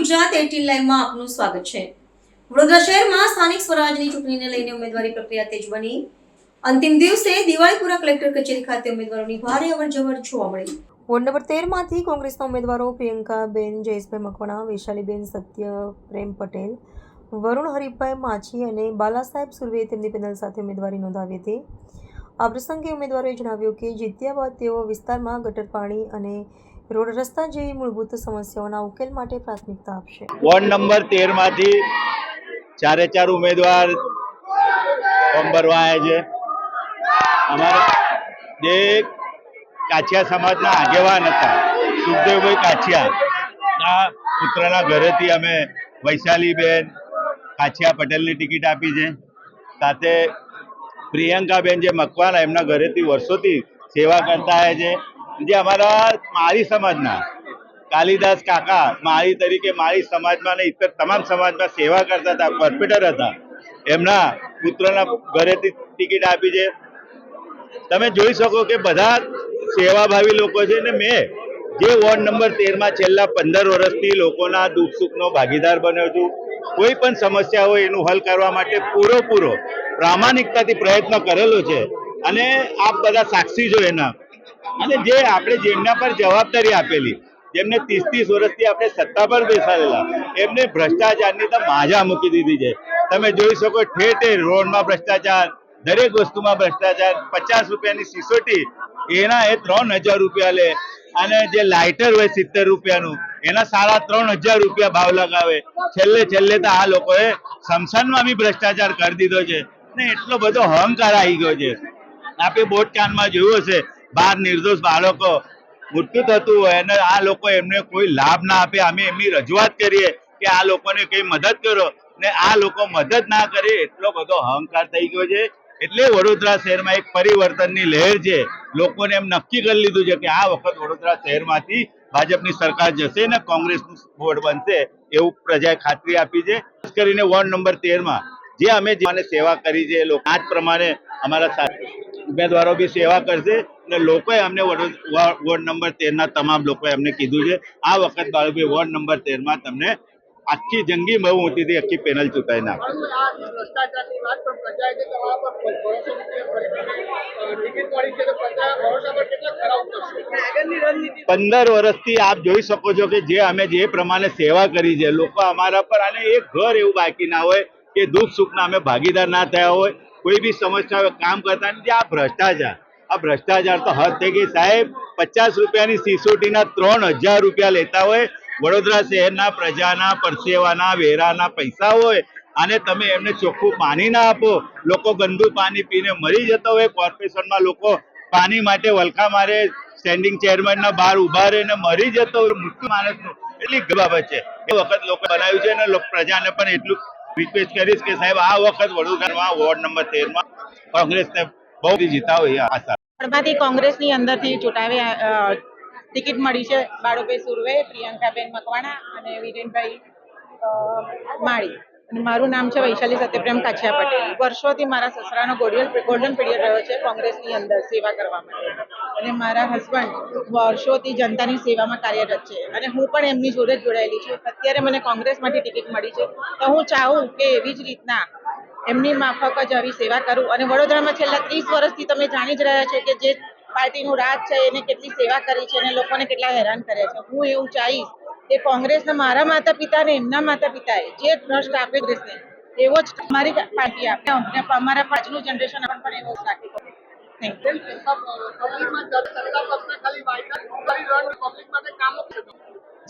ગુજરાત 18 લાઈવમાં આપનું સ્વાગત છે। વડોદરા શહેરમાં સ્થાનિક સ્વરાજની ચૂંટણીને લઈને ઉમેદવારી પ્રક્રિયા તેજ બની। અંતિમ દિવસે દિવાળીપુરા કલેક્ટર કચેરી ખાતે ઉમેદવારોની ભારે અવરજવર જોવા મળી। વોર્ડ નંબર 13 માંથી કોંગ્રેસના ઉમેદવારો પ્રિયંકાબેન જયેશભાઈ મકવાણા, વૈશાલીબેન સત્યપ્રેમ પટેલ, વરુણ હરીફભાઈ માછી અને બાલાસાહેબ સુર્વેએ તેમની પેનલ સાથે ઉમેદવારી નોંધાવી હતી। આ પ્રસંગે ઉમેદવારોએ જણાવ્યું કે જીત્યા બાદ તેઓ વિસ્તારમાં ગટર પાણી અને રોડ રસ્તા જેવી મૂળભૂત સમસ્યાઓના ઉકેલ માટે પ્રાથમિકતા આપશે। વોર્ડ નંબર 13 માંથી ચારે ચાર ઉમેદવાર ફોર્મ ભરવા આવ્યા છે। અમારા જે કાછિયા સમાજના આગેવાન હતા સુખદેવભાઈ કાછિયા પુત્રના ઘરેથી અમે વૈશાલીબેન કાછિયા પટેલની ટિકિટ આપી છે। સાથે પ્રિયંકાબેન જે મકવાણા એમના ઘરેથી વર્ષોથી સેવા કરતા આવ્યા છે। જે અમારા માળી સમાજના કાલિદાસ કાકા માળી તરીકે માળી સમાજમાં અને ઇતર તમામ સમાજમાં સેવા કરતા હતા, કોર્પોરેટર હતા, એમના પુત્રના ઘરેથી ટિકિટ આપી છે। તમે જોઈ શકો કે બધા સેવાભાવી લોકો છે ને મેં જે વોર્ડ નંબર 13 માં છેલ્લા 15 વર્ષથી લોકોના દુઃખ સુખનો ભાગીદાર બન્યો છું। કોઈ પણ સમસ્યા હોય એનું હલ કરવા માટે પૂરો પ્રામાણિકતાથી પ્રયત્ન કરેલો છે અને આપ બધા સાક્ષી છો એના। અને જે આપણે જેમના પર જવાબદારી આપેલી, જેમને 30 વર્ષથી આપણે સત્તા પર બેસાડેલા, એમને ભ્રષ્ટાચારની તો માજા મૂકી દીધી છે। તમે જોઈ શકો ઠેર ઠેર રોડમાં ભ્રષ્ટાચાર, દરેક વસ્તુમાં ભ્રષ્ટાચાર। 50 રૂપિયાની સિસોટી એના 3000 રૂપિયા લે અને જે લાઇટર હોય 70 રૂપિયાનું એના 3500 રૂપિયા ભાવ લગાવે। છેલ્લે તો આ લોકોએ સ્મશાનમાં બી ભ્રષ્ટાચાર કરી દીધો છે ને એટલો બધો અહંકાર આવી ગયો છે। આપણે બોટકાનમાં જોયું હશે, 12 નિર્દોષ બાળકો મૃત્યુ થતું હોય અને આ લોકો એમને કોઈ લાભ ના આપે। અમે એમની રજૂઆત કરીએ કે આ લોકોને કઈ મદદ કરો ને આ લોકો મદદ ના કરે, એટલો બધો અહંકાર થઈ ગયો છે। એટલે વડોદરા શહેરમાં એક પરિવર્તનની લહેર છે। લોકોને એમ નક્કી કરી લીધું છે કે આ વખત વડોદરા શહેરમાંથી ભાજપની સરકાર જશે ને કોંગ્રેસનું બોર્ડ બનશે એવું પ્રજાએ ખાતરી આપી છે। ખાસ કરીને વોર્ડ નંબર 13 માં જે અમે સેવા કરી છે આ જ પ્રમાણે અમારા ઉમેદવારો બી સેવા કરશે અને લોકોએ અમને વોર્ડ નંબર 13 ના તમામ લોકોએ અમને કીધું છે આ વખત બાળકો વોર્ડ નંબર 13 માં તમને આખી જંગી બહુમતીથી આખી પેનલ ચૂંટાઈ નાખે। 15 વર્ષથી આપ જોઈ શકો છો કે અમે જે પ્રમાણે સેવા કરી છે, લોકો અમારા પર અને એક ઘર એવું બાકી ના હોય કે દુઃખ સુખના અમે ભાગીદાર ના થયા હોય। કોઈ બી સમસ્યા હોય કામ કરતા નથી। આ ભ્રષ્ટાચાર તો હદ થઈ ગઈ સાહેબ। 50 રૂપિયાની સિસોટીના 3000 રૂપિયા લેતા હોય। વડોદરા શહેરના પ્રજાના પરસેવાના વેરાના પૈસા હોય અને તમે એમને ચોખ્ખું પાણી ના આપો, લોકો ગંદુ પાણી પીને મરી જતા હોય। કોર્પોરેશનમાં લોકો પાણી માટે વલખા મારે, સ્ટેન્ડિંગ ચેરમેનના બહાર ઉભા રહીને મરી જતો હોય મૃત્યુ માણસનું। એટલી બાબત છે એ વખત લોકો બનાવ્યું છે અને પ્રજાને પણ એટલું રિક્વેસ્ટ કરીશ કે સાહેબ આ વખત વડોદરામાં વોર્ડ નંબર 13 માં કોંગ્રેસને બહુ જીતાવો એ આશા। કોંગ્રેસની અંદરથી ચૂંટાવી ટિકિટ મળી છે બાળુભાઈ સુર્વે, પ્રિયંકાબેન મકવાણા અને વિરેનભાઈ માળી। અને મારું નામ છે વૈશાલી સત્યપ્રેમ કાછિયા પટેલ। વર્ષોથી મારા સસરાનો ગોલ્ડન પીરિયડ રહ્યો છે કોંગ્રેસની અંદર સેવા કરવા માટે અને મારા હસબન્ડ વર્ષોથી જનતાની સેવામાં કાર્યરત છે અને હું પણ એમની જોડે જ જોડાયેલી છું। અત્યારે મને કોંગ્રેસમાંથી ટિકિટ મળી છે તો હું ચાહું કે એવી જ રીતના એમની માફક જ આવી સેવા કરું અને વડોદરામાં છેલ્લા 30 વર્ષથી તમે જાણી જ રહ્યા છો કે જે પાર્ટીનું રાજ છે એને કેટલી સેવા કરી છે અને લોકોને કેટલા હેરાન કર્યા છે। હું એવું ચાહીશ કે કોંગ્રેસના મારા માતા પિતા અને એમના માતા પિતાએ જે ટ્રસ્ટ આપે કોંગ્રેસને એવો જ અમારી પાર્ટી આપે। અમારા પાછલું જનરેશન પણ એવો જ રાખે।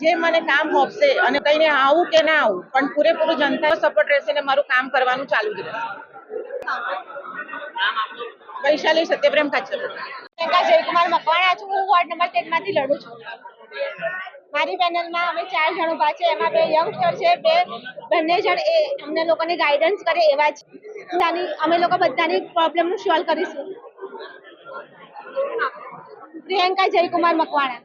જે મને કામ આપશે અને કઈને આવું કે ના આવું પણ પૂરેપૂરું જનતા સપોર્ટ રહેશે ને મારું કામ કરવાનું ચાલુ જ રહેશે। વૈશાલી સત્યપ્રેમ કાછિયા જયકુમાર મકવાણા છું। હું વોર્ડ નંબર 13 માંથી લડું છું। મારી પેનલમાં અમે 4 જણ ઉભા છે, એમાં 2 યંગસ્ટર છે, બંને જણ એ અમને લોકોને ગાઈડન્સ કરે એવા છે। અમે લોકો બધાની પ્રોબ્લેમનું સોલ્વ કરીશું। પ્રિયંકા જયકુમાર મકવાણા।